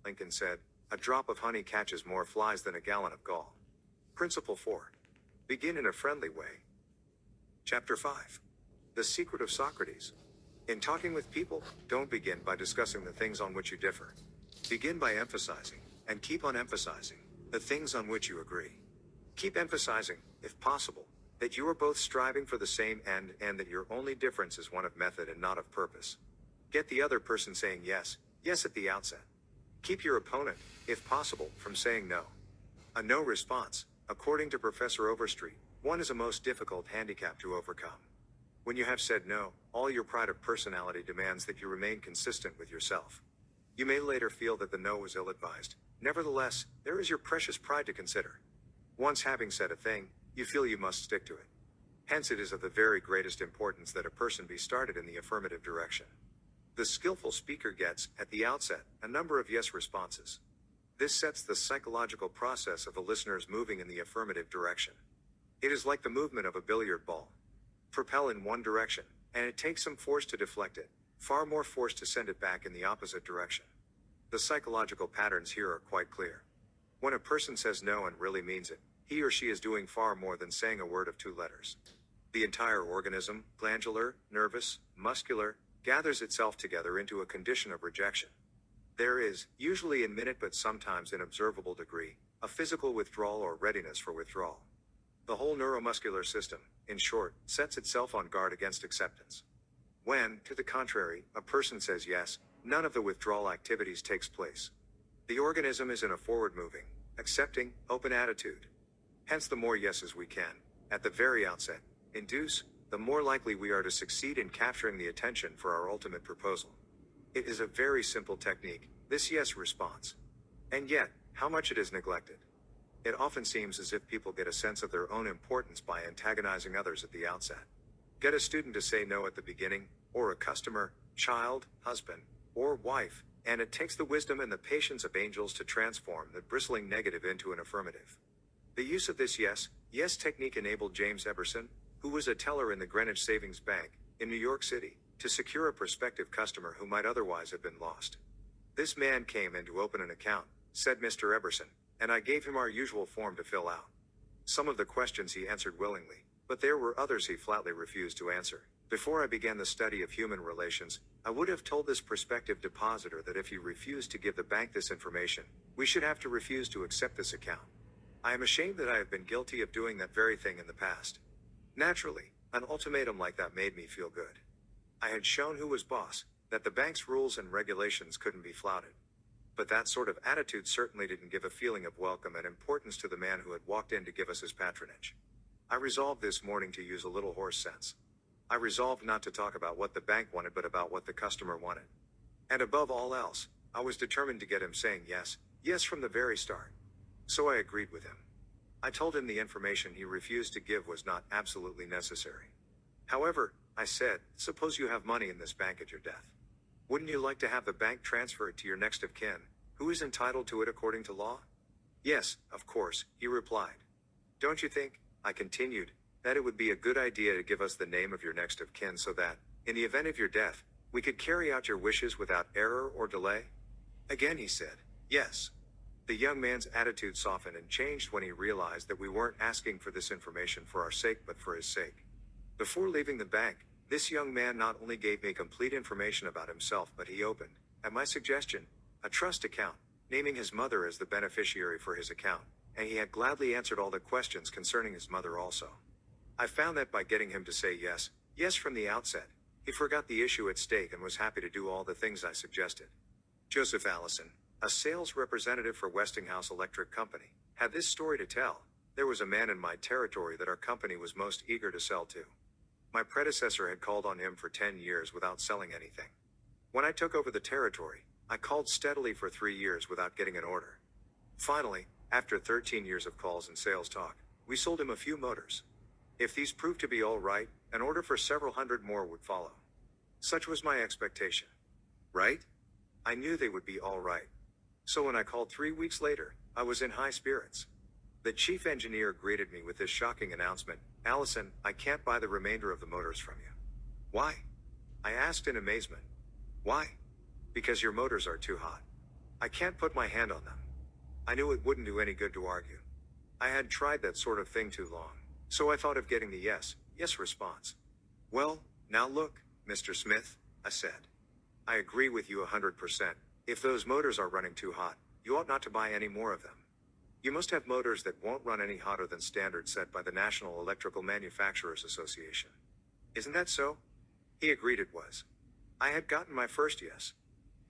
Lincoln said, "A drop of honey catches more flies than a gallon of gall." Principle 4. Begin in a friendly way. Chapter 5. The Secret of Socrates. In talking with people, don't begin by discussing the things on which you differ. Begin by emphasizing, and keep on emphasizing, the things on which you agree. Keep emphasizing, if possible, that you are both striving for the same end and that your only difference is one of method and not of purpose. Get the other person saying yes at the outset. Keep your opponent, if possible, from saying no. A no response, according to Professor Overstreet, one is a most difficult handicap to overcome. When you have said no, all your pride of personality demands that you remain consistent with yourself. You may later feel that the no was ill-advised. Nevertheless, there is your precious pride to consider. Once having said a thing, you feel you must stick to it. Hence it is of the very greatest importance that a person be started in the affirmative direction. The skillful speaker gets, at the outset, a number of yes responses. This sets the psychological process of the listeners moving in the affirmative direction. It is like the movement of a billiard ball. Propel in one direction, and it takes some force to deflect it, far more force to send it back in the opposite direction. The psychological patterns here are quite clear. When a person says no and really means it, he or she is doing far more than saying a word of 2 letters. The entire organism, glandular, nervous, muscular, gathers itself together into a condition of rejection. There is, usually in minute but sometimes in observable degree, a physical withdrawal or readiness for withdrawal. The whole neuromuscular system, in short, sets itself on guard against acceptance. When, to the contrary, a person says yes, none of the withdrawal activities takes place. The organism is in a forward-moving, accepting, open attitude. Hence the more yeses we can, at the very outset, induce, the more likely we are to succeed in capturing the attention for our ultimate proposal. It is a very simple technique, this yes response. And yet, how much it is neglected. It often seems as if people get a sense of their own importance by antagonizing others at the outset. Get a student to say no at the beginning, or a customer, child, husband, or wife, and it takes the wisdom and the patience of angels to transform the bristling negative into an affirmative. The use of this yes technique enabled James Eberson, who was a teller in the Greenwich Savings Bank, in New York City, to secure a prospective customer who might otherwise have been lost. "This man came in to open an account," said Mr. Eberson, "and I gave him our usual form to fill out. Some of the questions he answered willingly, but there were others he flatly refused to answer. Before I began the study of human relations, I would have told this prospective depositor that if he refused to give the bank this information, we should have to refuse to accept this account. I am ashamed that I have been guilty of doing that very thing in the past. Naturally, an ultimatum like that made me feel good. I had shown who was boss, that the bank's rules and regulations couldn't be flouted. But that sort of attitude certainly didn't give a feeling of welcome and importance to the man who had walked in to give us his patronage. I resolved this morning to use a little horse sense. I resolved not to talk about what the bank wanted but about what the customer wanted. And above all else, I was determined to get him saying yes from the very start. So I agreed with him. I told him the information he refused to give was not absolutely necessary. However, I said, suppose you have money in this bank at your death. Wouldn't you like to have the bank transfer it to your next of kin, who is entitled to it according to law? Yes, of course, he replied. Don't you think, I continued, that it would be a good idea to give us the name of your next of kin so that, in the event of your death, we could carry out your wishes without error or delay? Again he said, yes. The young man's attitude softened and changed when he realized that we weren't asking for this information for our sake but for his sake. Before leaving the bank, this young man not only gave me complete information about himself but he opened, at my suggestion, a trust account, naming his mother as the beneficiary for his account, and he had gladly answered all the questions concerning his mother also. I found that by getting him to say yes from the outset, he forgot the issue at stake and was happy to do all the things I suggested. Joseph Allison, a sales representative for Westinghouse Electric Company, had this story to tell. There was a man in my territory that our company was most eager to sell to. My predecessor had called on him for 10 years without selling anything. When I took over the territory, I called steadily for 3 years without getting an order. Finally, after 13 years of calls and sales talk, we sold him a few motors. If these proved to be all right, an order for several hundred more would follow. Such was my expectation. Right? I knew they would be all right. So when I called 3 weeks later, I was in high spirits. The chief engineer greeted me with this shocking announcement, Allison, I can't buy the remainder of the motors from you. Why? I asked in amazement. Why? Because your motors are too hot. I can't put my hand on them. I knew it wouldn't do any good to argue. I had tried that sort of thing too long, so I thought of getting the yes response. Well, now look, Mr. Smith, I said. I agree with you 100%. If those motors are running too hot, you ought not to buy any more of them. You must have motors that won't run any hotter than standards set by the National Electrical Manufacturers Association. Isn't that so? He agreed it was. I had gotten my first yes.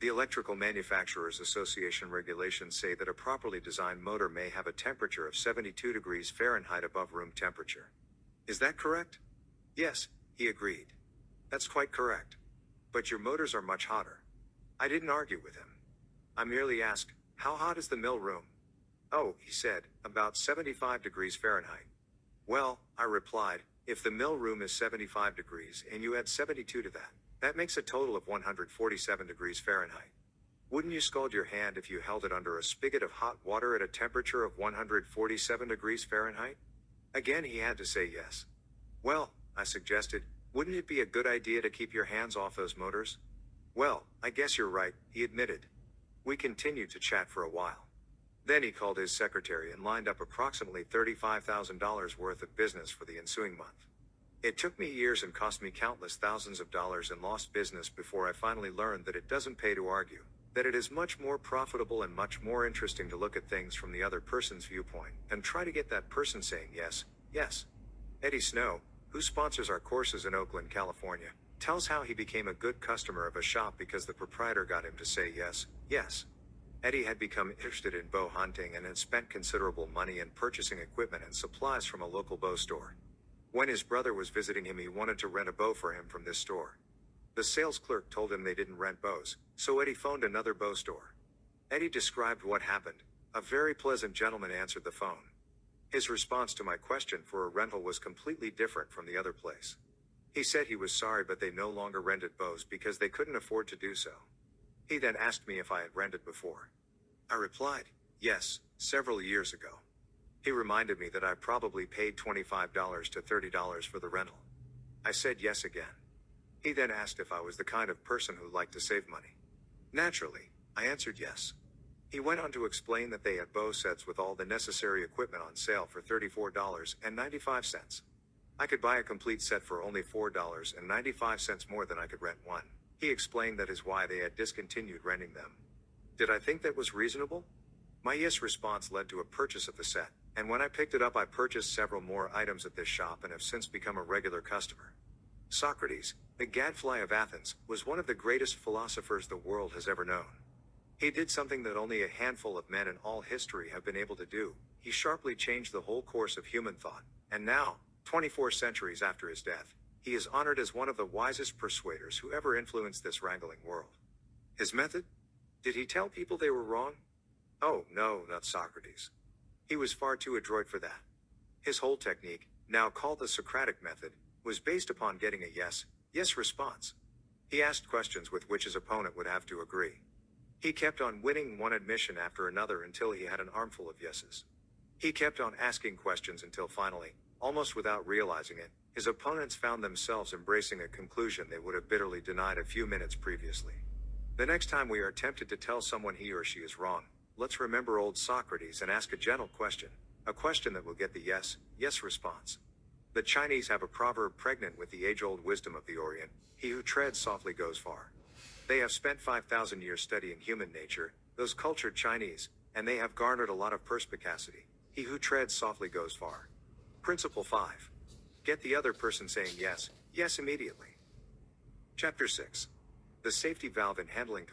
The Electrical Manufacturers Association regulations say that a properly designed motor may have a temperature of 72 degrees Fahrenheit above room temperature. Is that correct? Yes, he agreed. That's quite correct. But your motors are much hotter. I didn't argue with him. I merely asked, how hot is the mill room? Oh, he said, about 75 degrees Fahrenheit. Well, I replied, if the mill room is 75 degrees and you add 72 to that makes a total of 147 degrees Fahrenheit. Wouldn't you scald your hand if you held it under a spigot of hot water at a temperature of 147 degrees Fahrenheit? Again, he had to say yes. Well, I suggested, wouldn't it be a good idea to keep your hands off those motors? Well, I guess you're right, he admitted. We continued to chat for a while. Then he called his secretary and lined up approximately $35,000 worth of business for the ensuing month. It took me years and cost me countless thousands of dollars in lost business before I finally learned that it doesn't pay to argue, that it is much more profitable and much more interesting to look at things from the other person's viewpoint and try to get that person saying yes, yes. Eddie Snow, who sponsors our courses in Oakland, California, tells how he became a good customer of a shop because the proprietor got him to say yes, yes. Eddie had become interested in bow hunting and had spent considerable money in purchasing equipment and supplies from a local bow store. When his brother was visiting him, he wanted to rent a bow for him from this store. The sales clerk told him they didn't rent bows, so Eddie phoned another bow store. Eddie described what happened. A very pleasant gentleman answered the phone. His response to my question for a rental was completely different from the other place. He said he was sorry, but they no longer rented bows because they couldn't afford to do so. He then asked me if I had rented before. I replied, yes, several years ago. He reminded me that I probably paid $25 to $30 for the rental. I said yes again. He then asked if I was the kind of person who liked to save money. Naturally, I answered yes. He went on to explain that they had bow sets with all the necessary equipment on sale for $34.95. I could buy a complete set for only $4.95 more than I could rent one. He explained that is why they had discontinued renting them. Did I think that was reasonable? My yes response led to a purchase of the set, and when I picked it up I purchased several more items at this shop and have since become a regular customer. Socrates, the gadfly of Athens, was one of the greatest philosophers the world has ever known. He did something that only a handful of men in all history have been able to do. He sharply changed the whole course of human thought, and now, 24 centuries after his death, he is honored as one of the wisest persuaders who ever influenced this wrangling world. His method? Did he tell people they were wrong? Oh, no, not Socrates. He was far too adroit for that. His whole technique, now called the Socratic method, was based upon getting a yes response. He asked questions with which his opponent would have to agree. He kept on winning one admission after another until he had an armful of yeses. He kept on asking questions until finally, almost without realizing it, his opponents found themselves embracing a conclusion they would have bitterly denied a few minutes previously. The next time we are tempted to tell someone he or she is wrong, let's remember old Socrates and ask a gentle question, a question that will get the yes response. The Chinese have a proverb pregnant with the age-old wisdom of the Orient: he who treads softly goes far. They have spent 5,000 years studying human nature, those cultured Chinese, and they have garnered a lot of perspicacity. He who treads softly goes far. Principle 5. Get the other person saying yes immediately. Chapter 6. The safety valve in handling